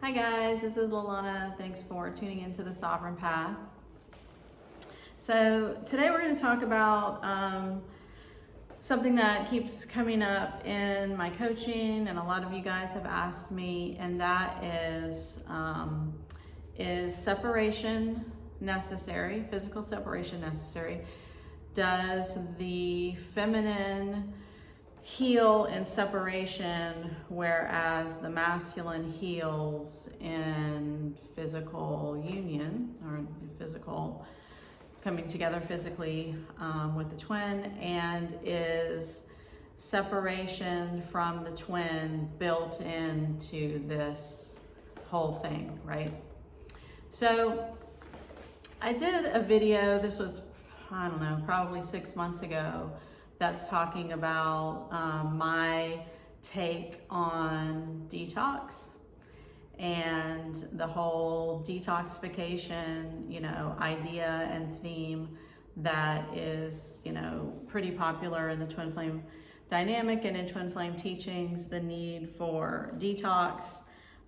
Hi guys, this is Lalana. Thanks for tuning into the Sovereign Path. So today we're going to talk about something that keeps coming up in my coaching, and a lot of you guys have asked me, and that is separation necessary, physical separation necessary? Does the feminine heal in separation, whereas the masculine heals in physical union, or physical coming together physically with the twin? And is separation from the twin built into this whole thing, right? So I did a video, this was, I don't know, probably 6 months ago, that's talking about my take on detox and the whole detoxification, idea and theme that is, pretty popular in the twin flame dynamic and in twin flame teachings. The need for detox,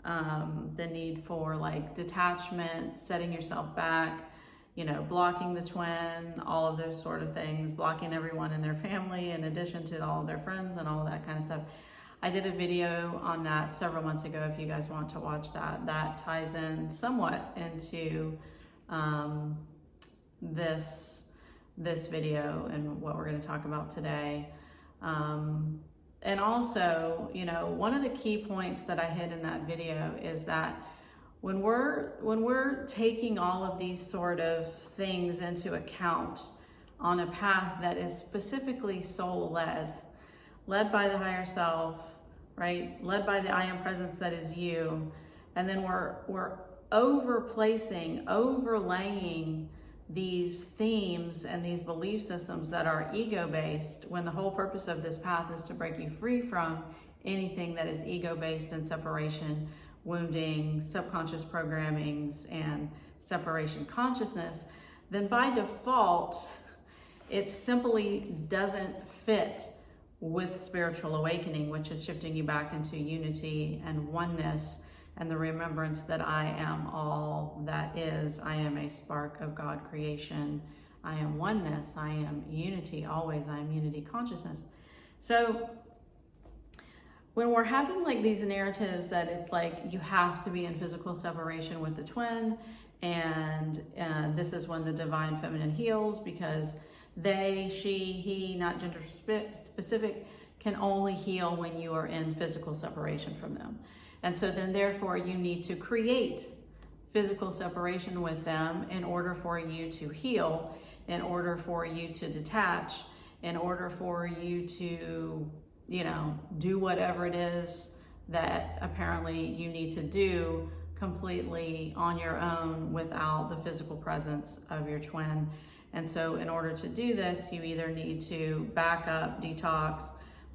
the need for like detachment, setting yourself back, blocking the twin, all of those sort of things, blocking everyone in their family in addition to all of their friends and all of that kind of stuff. I did a video on that several months ago. If you guys want to watch that, that ties in somewhat into this video and what we're going to talk about today. And also, one of the key points that I hit in that video is that when we're taking all of these sort of things into account on a path that is specifically soul-led, led by the higher self, right? Led by the I am presence that is you. And then we're overlaying these themes and these belief systems that are ego-based, when the whole purpose of this path is to break you free from anything that is ego-based and separation, wounding, subconscious programmings, and separation consciousness. Then by default, it simply doesn't fit with spiritual awakening, which is shifting you back into unity and oneness and the remembrance that I am all that is. I am a spark of God creation. I am oneness. I am unity always. I am unity consciousness. So when we're having like these narratives that it's like you have to be in physical separation with the twin, and this is when the divine feminine heals, because they, she, he, not gender specific, can only heal when you are in physical separation from them. And so then therefore you need to create physical separation with them in order for you to heal, in order for you to detach, in order for you to, do whatever it is that apparently you need to do completely on your own without the physical presence of your twin. And so in order to do this, you either need to back up, detox,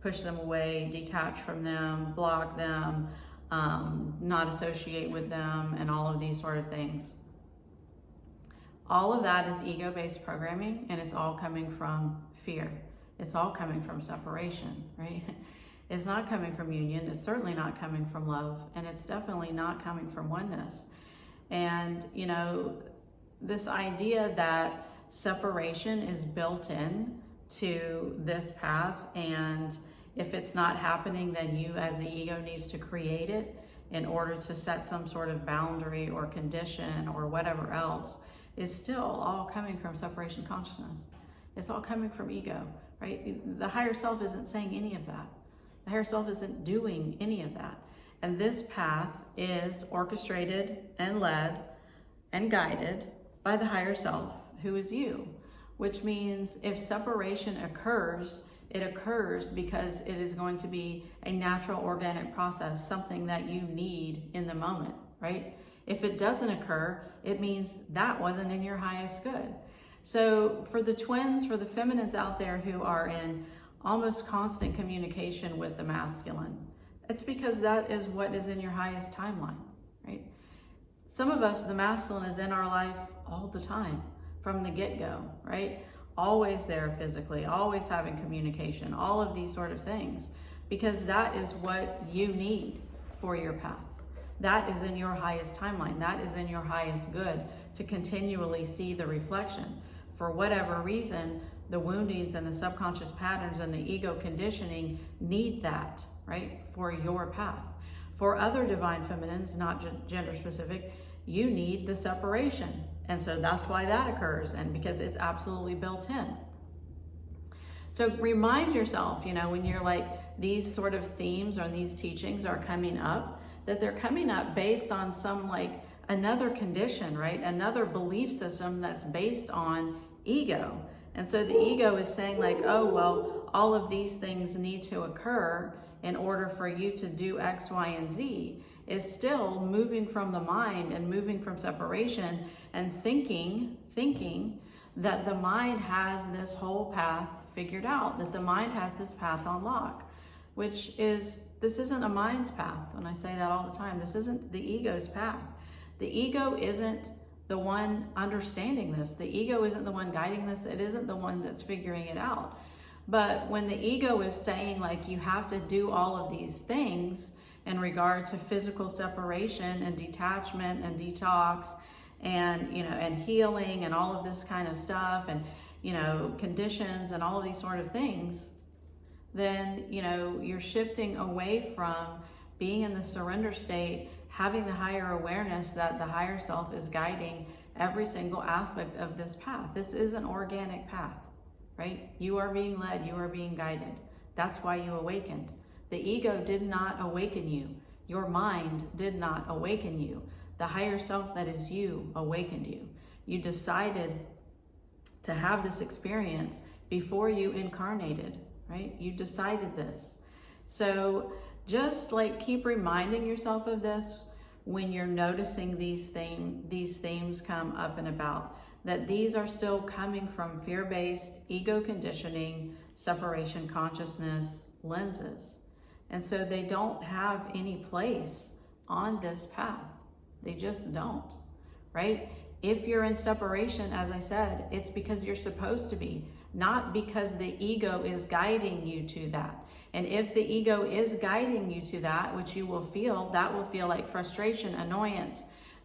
push them away, detach from them, block them, not associate with them, and all of these sort of things. All of that is ego-based programming, and it's all coming from fear. It's all coming from separation, right? It's not coming from union. It's certainly not coming from love, and it's definitely not coming from oneness. And, this idea that separation is built in to this path, and if it's not happening, then you as the ego needs to create it in order to set some sort of boundary or condition or whatever else, is still all coming from separation consciousness. It's all coming from ego, right? The higher self isn't saying any of that. The higher self isn't doing any of that. And this path is orchestrated and led and guided by the higher self, who is you, which means if separation occurs, it occurs because it is going to be a natural organic process, something that you need in the moment, right? If it doesn't occur, it means that wasn't in your highest good. So for the twins, for the feminines out there who are in almost constant communication with the masculine, it's because that is what is in your highest timeline, right? Some of us, the masculine is in our life all the time from the get-go, right? Always there physically, always having communication, all of these sort of things, because that is what you need for your path. that is in your highest timeline. That is in your highest good, to continually see the reflection. For whatever reason, the woundings and the subconscious patterns and the ego conditioning need that, right, for your path. For other divine feminines, not gender specific, you need the separation. And so that's why that occurs, and because it's absolutely built in. So remind yourself, you know, when you're like, these sort of themes or these teachings are coming up, that they're coming up based on some like another condition, right? Another belief system that's based on ego. And so the ego is saying like, oh, well, all of these things need to occur in order for you to do X, Y, and Z, is still moving from the mind and moving from separation and thinking that the mind has this whole path figured out, that the mind has this path on lock, which is, this isn't a mind's path. When I say that all the time, this isn't the ego's path. The ego isn't the one understanding this. The ego isn't the one guiding this. It isn't the one that's figuring it out. But when the ego is saying like, you have to do all of these things in regard to physical separation and detachment and detox and, you know, and healing and all of this kind of stuff, and, you know, conditions and all of these sort of things, then, you know, you're shifting away from being in the surrender state, having the higher awareness that the higher self is guiding every single aspect of this path. This is an organic path, right? You are being led, you are being guided. That's why you awakened. The ego did not awaken you. Your mind did not awaken you. The higher self that is you awakened you. You decided to have this experience before you incarnated, right? You decided this. So just like keep reminding yourself of this when you're noticing these themes come up and about, that these are still coming from fear-based, ego conditioning, separation consciousness lenses. And so they don't have any place on this path. They just don't, right? If you're in separation, as I said, it's because you're supposed to be, not because the ego is guiding you to that. And if the ego is guiding you to that, which you will feel, that will feel like frustration, annoyance.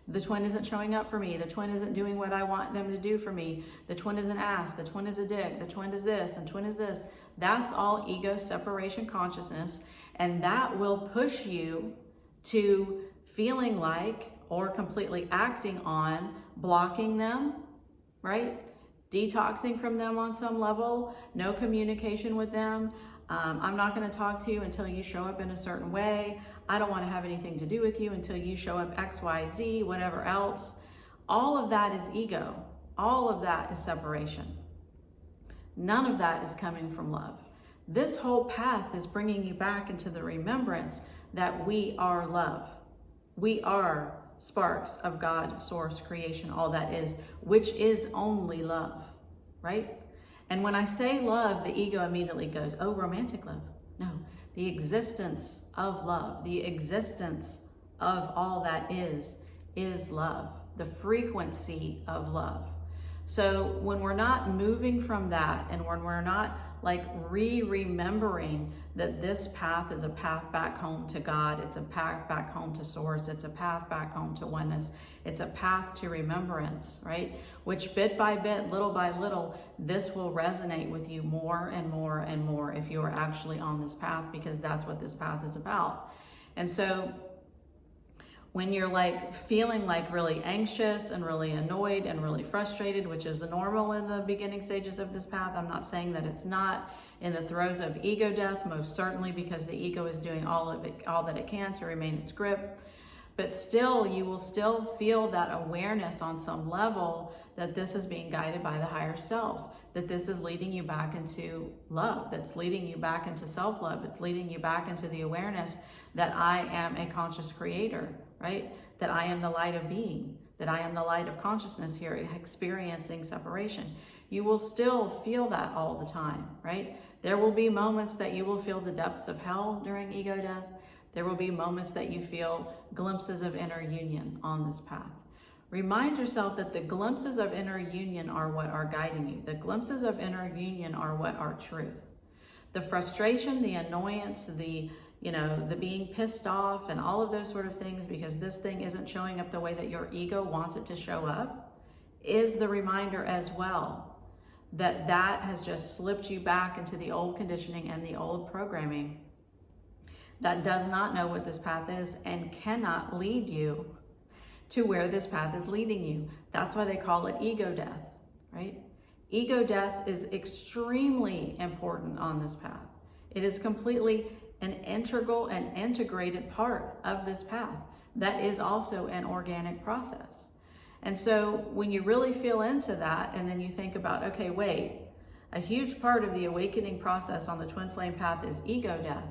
The twin isn't showing up for me. The twin isn't doing what I want them to do for me. The twin is an ass. The twin is a dick. The twin is this and twin is this. That's all ego separation consciousness. And that will push you to feeling like, or completely acting on, blocking them, right? Detoxing from them on some level, no communication with them. I'm not going to talk to you until you show up in a certain way. I don't want to have anything to do with you until you show up X, Y, Z, whatever else. All of that is ego. All of that is separation. None of that is coming from love. This whole path is bringing you back into the remembrance that we are love. We are sparks of God, source, creation, all that is, which is only love, right? And when I say love, the ego immediately goes, oh, romantic love. No, the existence of love, the existence of all that is love, the frequency of love. So when we're not moving from that, and when we're not like remembering that this path is a path back home to God, it's a path back home to source, it's a path back home to oneness, it's a path to remembrance, right? Which bit by bit, little by little, this will resonate with you more and more and more if you are actually on this path, because that's what this path is about. And so when you're like feeling like really anxious and really annoyed and really frustrated, which is normal in the beginning stages of this path, I'm not saying that it's not in the throes of ego death, most certainly, because the ego is doing all that it can to remain its grip. But still, you will still feel that awareness on some level that this is being guided by the higher self, that this is leading you back into love, that's leading you back into self-love, it's leading you back into the awareness that I am a conscious creator, right? That I am the light of being, that I am the light of consciousness here, experiencing separation. You will still feel that all the time, right? There will be moments that you will feel the depths of hell during ego death. There will be moments that you feel glimpses of inner union on this path. Remind yourself that the glimpses of inner union are what are guiding you. The glimpses of inner union are what are truth. The frustration, the annoyance, the you know, the being pissed off and all of those sort of things because this thing isn't showing up the way that your ego wants it to show up, is the reminder as well that that has just slipped you back into the old conditioning and the old programming that does not know what this path is and cannot lead you to where this path is leading you. That's why they call it ego death, right? Ego death is extremely important on this path. It is completely an integral and integrated part of this path that is also an organic process. And so when you really feel into that, and then you think about, okay, wait, a huge part of the awakening process on the twin flame path is ego death.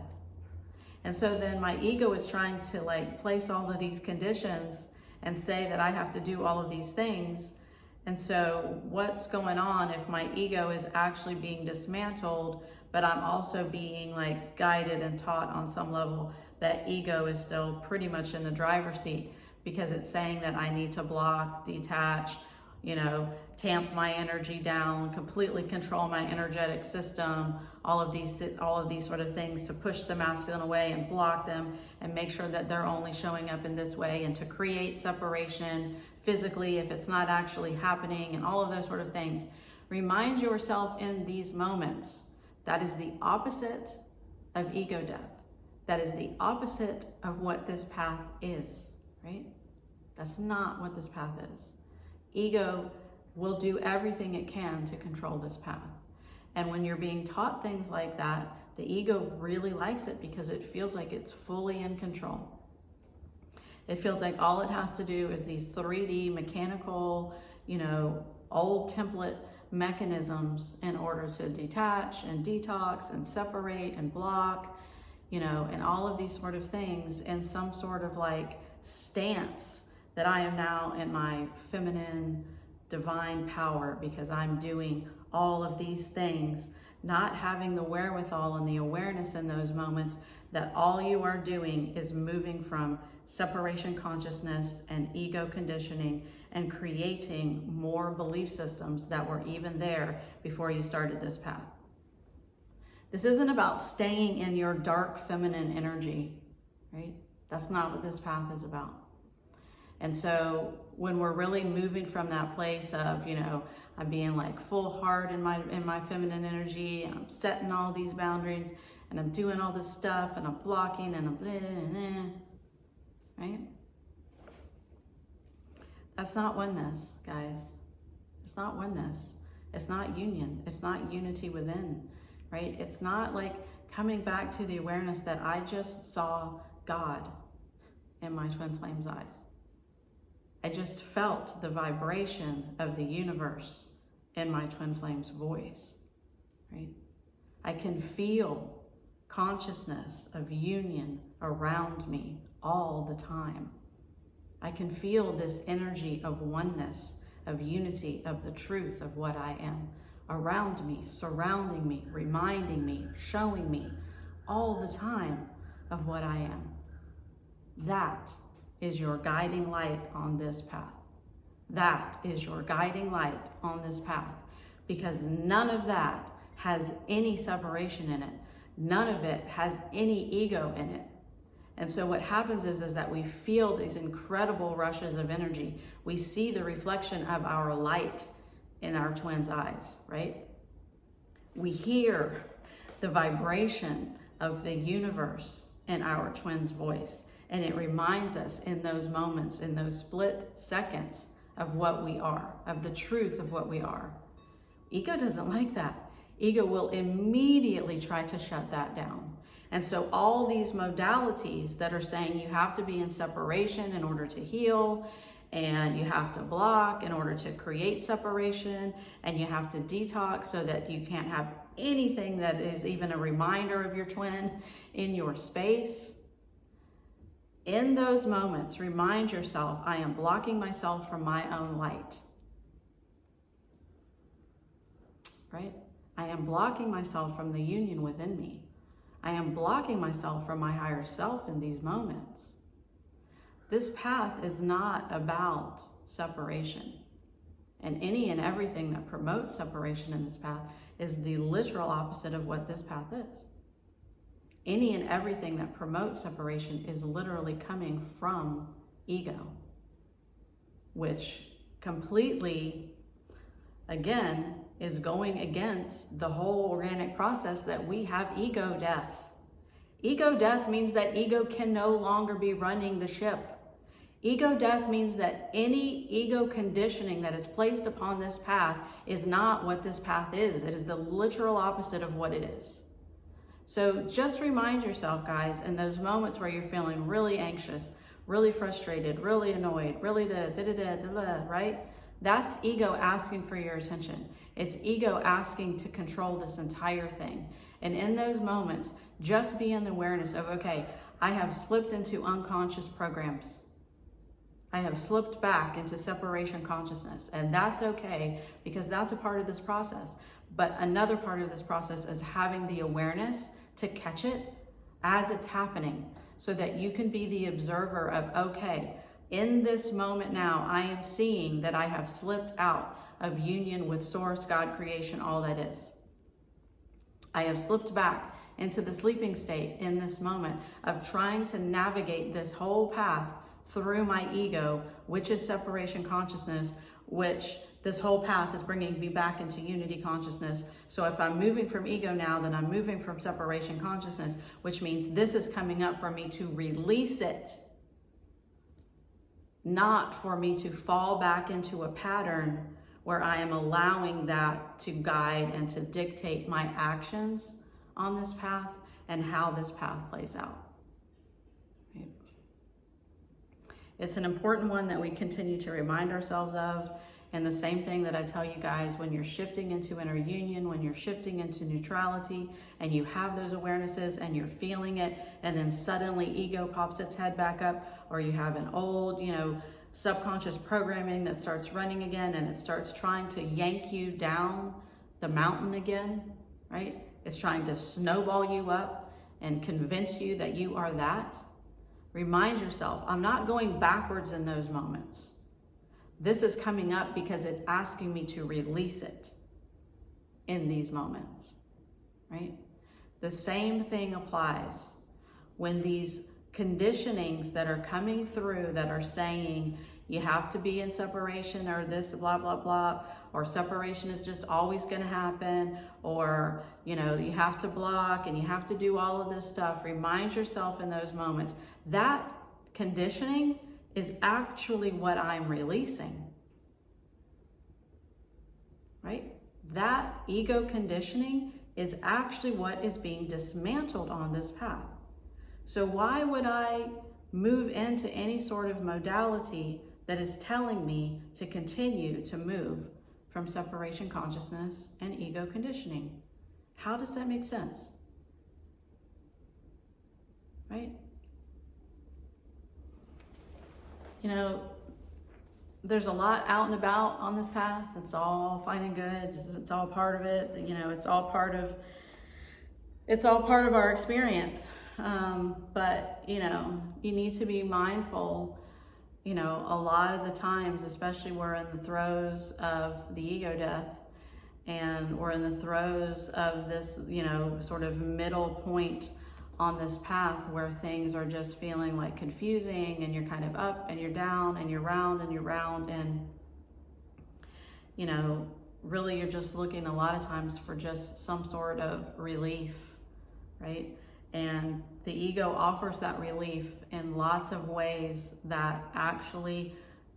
And so then my ego is trying to like place all of these conditions and say that I have to do all of these things. And so what's going on if my ego is actually being dismantled, but I'm also being like guided and taught on some level that ego is still pretty much in the driver's seat because it's saying that I need to block, detach, you know, tamp my energy down, completely control my energetic system, all of these sort of things to push the masculine away and block them and make sure that they're only showing up in this way and to create separation physically if it's not actually happening and all of those sort of things. Remind yourself in these moments that is the opposite of ego death. That is the opposite of what this path is, right? That's not what this path is. Ego will do everything it can to control this path. And when you're being taught things like that, the ego really likes it because it feels like it's fully in control. It feels like all it has to do is these 3D mechanical, you know, old template mechanisms in order to detach and detox and separate and block, you know, and all of these sort of things in some sort of like stance that I am now in my feminine divine power because I'm doing all of these things, not having the wherewithal and the awareness in those moments that all you are doing is moving from separation consciousness and ego conditioning and creating more belief systems that were even there before you started this path. This isn't about staying in your dark feminine energy, right? That's not what this path is about. And so when we're really moving from that place of, you know, I'm being like full heart in my feminine energy, and I'm setting all these boundaries, and I'm doing all this stuff, and I'm blocking, and I'm blah, blah, blah, right? That's not oneness, guys. It's not oneness. It's not union. It's not unity within, right? It's not like coming back to the awareness that I just saw God in my twin flame's eyes. I just felt the vibration of the universe in my twin flame's voice, right? I can feel consciousness of union around me all the time. I can feel this energy of oneness, of unity, of the truth of what I am around me, surrounding me, reminding me, showing me all the time of what I am. That is your guiding light on this path. That is your guiding light on this path, because none of that has any separation in it. None of it has any ego in it. And so what happens is that we feel these incredible rushes of energy. We see the reflection of our light in our twins' eyes, right? We hear the vibration of the universe in our twins' voice. And it reminds us in those moments, in those split seconds, of what we are, of the truth of what we are. Ego doesn't like that. Ego will immediately try to shut that down. And so all these modalities that are saying you have to be in separation in order to heal, and you have to block in order to create separation, and you have to detox so that you can't have anything that is even a reminder of your twin in your space. In those moments, remind yourself, I am blocking myself from my own light, right? I am blocking myself from the union within me. I am blocking myself from my higher self in these moments. This path is not about separation. And any and everything that promotes separation in this path is the literal opposite of what this path is. any and everything that promotes separation is literally coming from ego, which completely, again, is going against the whole organic process that we have ego death. Ego death means that ego can no longer be running the ship. Ego death means that any ego conditioning that is placed upon this path is not what this path is. It is the literal opposite of what it is. So just remind yourself, guys, in those moments where you're feeling really anxious, really frustrated, really annoyed, really right? That's ego asking for your attention. It's ego asking to control this entire thing. And in those moments, just be in the awareness of, okay, I have slipped into unconscious programs. I have slipped back into separation consciousness, and that's okay because that's a part of this process. But another part of this process is having the awareness to catch it as it's happening so that you can be the observer of, okay, in this moment now, I am seeing that I have slipped out of union with source, God, creation, all that is. I have slipped back into the sleeping state in this moment of trying to navigate this whole path through my ego, which is separation consciousness, which this whole path is bringing me back into unity consciousness. So if I'm moving from ego now, then I'm moving from separation consciousness, which means this is coming up for me to release it, not for me to fall back into a pattern where I am allowing that to guide and to dictate my actions on this path and how this path plays out. Right? It's an important one that we continue to remind ourselves of. And the same thing that I tell you guys, when you're shifting into inner union, when you're shifting into neutrality, and you have those awarenesses and you're feeling it, and then suddenly ego pops its head back up, or you have an old, subconscious programming that starts running again, and it starts trying to yank you down the mountain again, right? It's trying to snowball you up and convince you that you are that. Remind yourself, I'm not going backwards in those moments. This is coming up because it's asking me to release it in these moments, right? The same thing applies when these conditionings that are coming through that are saying you have to be in separation, or this blah, blah, blah, or separation is just always going to happen, or, you have to block and you have to do all of this stuff. Remind yourself in those moments that conditioning is actually what I'm releasing, right? That ego conditioning is actually what is being dismantled on this path. So why would I move into any sort of modality that is telling me to continue to move from separation consciousness and ego conditioning? How does that make sense? Right? There's a lot out and about on this path. It's all fine and good. It's all part of it. It's all part of our experience. But you need to be mindful, a lot of the times, especially we're in the throes of the ego death, and we're in the throes of this, sort of middle point on this path where things are just feeling like confusing, and you're kind of up and you're down and you're round and you're round, and really you're just looking a lot of times for just some sort of relief, right? And the ego offers that relief in lots of ways that actually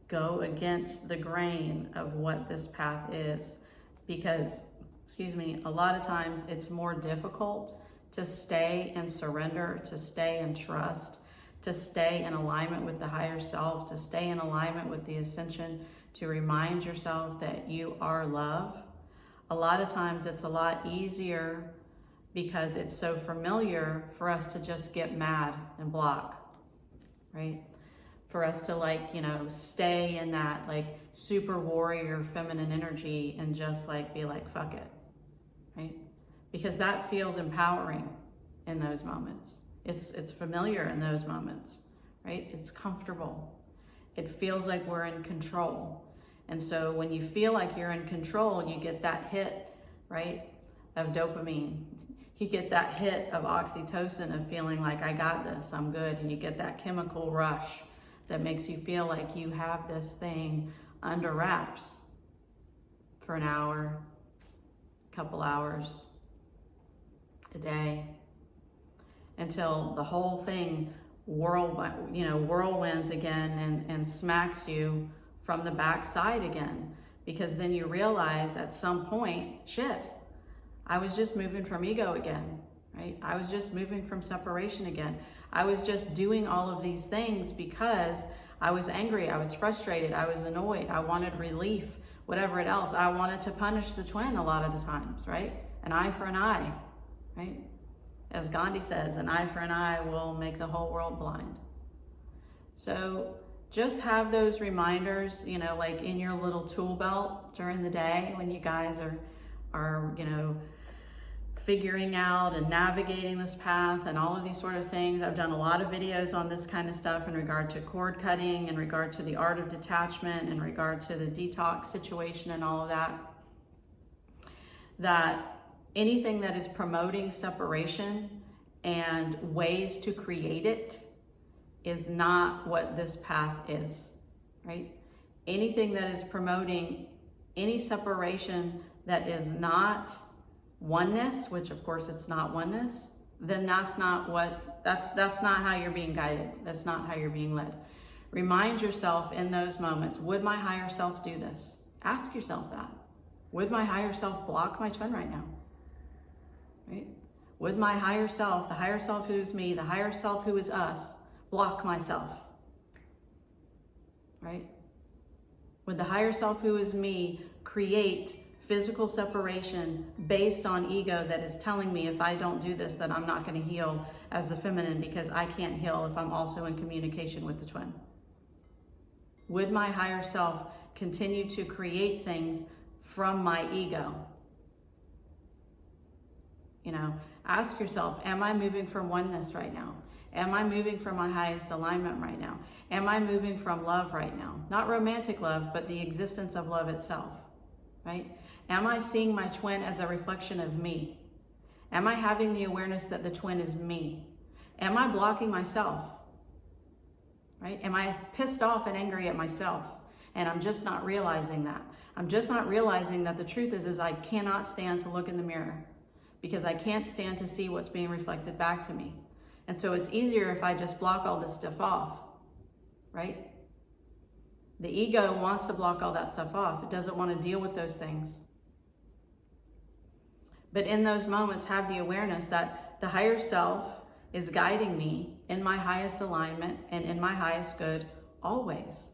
go against the grain of what this path is, because, a lot of times it's more difficult to stay and surrender, to stay and trust, to stay in alignment with the higher self, to stay in alignment with the ascension, to remind yourself that you are love. A lot of times it's a lot easier because it's so familiar for us to just get mad and block, right? For us to stay in that super warrior feminine energy and just be fuck it, right? Because that feels empowering in those moments. It's familiar in those moments, right? It's comfortable. It feels like we're in control. And so when you feel like you're in control, you get that hit, right, of dopamine. You get that hit of oxytocin of feeling like, I got this, I'm good. And you get that chemical rush that makes you feel like you have this thing under wraps for an hour, a couple hours, a day, until the whole thing whirlwinds again and smacks you from the backside again. Because then you realize at some point, shit, I was just moving from ego again, right? I was just moving from separation again. I was just doing all of these things because I was angry, I was frustrated, I was annoyed, I wanted relief, whatever it else. I wanted to punish the twin a lot of the times, right? An eye for an eye, right? As Gandhi says, an eye for an eye will make the whole world blind. So just have those reminders, like in your little tool belt during the day when you guys are figuring out and navigating this path and all of these sort of things. I've done a lot of videos on this kind of stuff in regard to cord cutting, in regard to the art of detachment, in regard to the detox situation and all of that. That anything that is promoting separation and ways to create it is not what this path is, right? Anything that is promoting any separation that is not oneness, which of course it's not oneness, then that's not how you're being guided. That's not how you're being led. Remind yourself in those moments, would my higher self do this? Ask yourself that. Would my higher self block my twin right now? Right? Would my higher self, the higher self who is me, the higher self who is us, block myself? Right? Would the higher self who is me create physical separation based on ego that is telling me if I don't do this, that I'm not going to heal as the feminine because I can't heal if I'm also in communication with the twin? Would my higher self continue to create things from my ego? Ask yourself, am I moving from oneness right now? Am I moving from my highest alignment right now? Am I moving from love right now? Not romantic love, but the existence of love itself, right? Am I seeing my twin as a reflection of me? Am I having the awareness that the twin is me? Am I blocking myself, right? Am I pissed off and angry at myself? And I'm just not realizing that. I'm just not realizing that the truth is I cannot stand to look in the mirror because I can't stand to see what's being reflected back to me. And so it's easier if I just block all this stuff off, right? The ego wants to block all that stuff off. It doesn't want to deal with those things. But in those moments, have the awareness that the higher self is guiding me in my highest alignment and in my highest good always.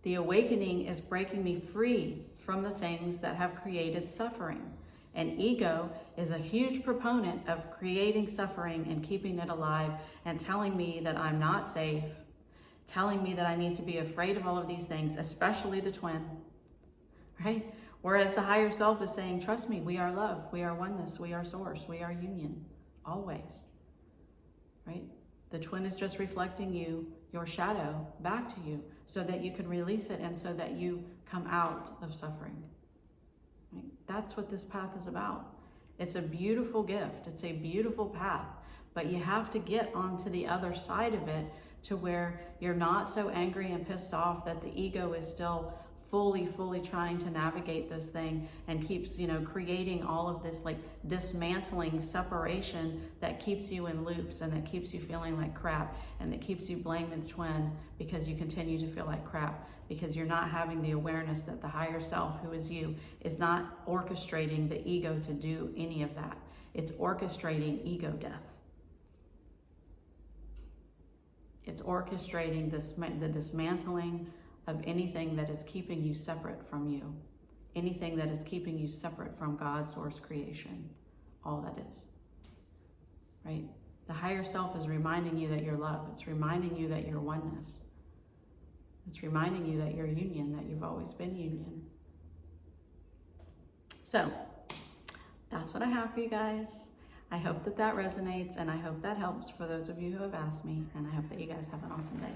The awakening is breaking me free from the things that have created suffering. And ego is a huge proponent of creating suffering and keeping it alive and telling me that I'm not safe, telling me that I need to be afraid of all of these things, especially the twin, right? Whereas the higher self is saying, trust me, we are love, we are oneness, we are source, we are union, always, right? The twin is just reflecting your shadow back to you so that you can release it and so that you come out of suffering. Right? That's what this path is about. It's a beautiful gift. It's a beautiful path, but you have to get onto the other side of it to where you're not so angry and pissed off that the ego is still fully trying to navigate this thing and keeps, creating all of this like dismantling separation that keeps you in loops and that keeps you feeling like crap and that keeps you blaming the twin because you continue to feel like crap because you're not having the awareness that the higher self, who is you, is not orchestrating the ego to do any of that. It's orchestrating ego death. It's orchestrating the dismantling of anything that is keeping you separate from you, anything that is keeping you separate from God's source creation, all that is, right? The higher self is reminding you that you're love. It's reminding you that you're oneness. It's reminding you that you're union, that you've always been union. So that's what I have for you guys. I hope that resonates and I hope that helps for those of you who have asked me, and I hope that you guys have an awesome day.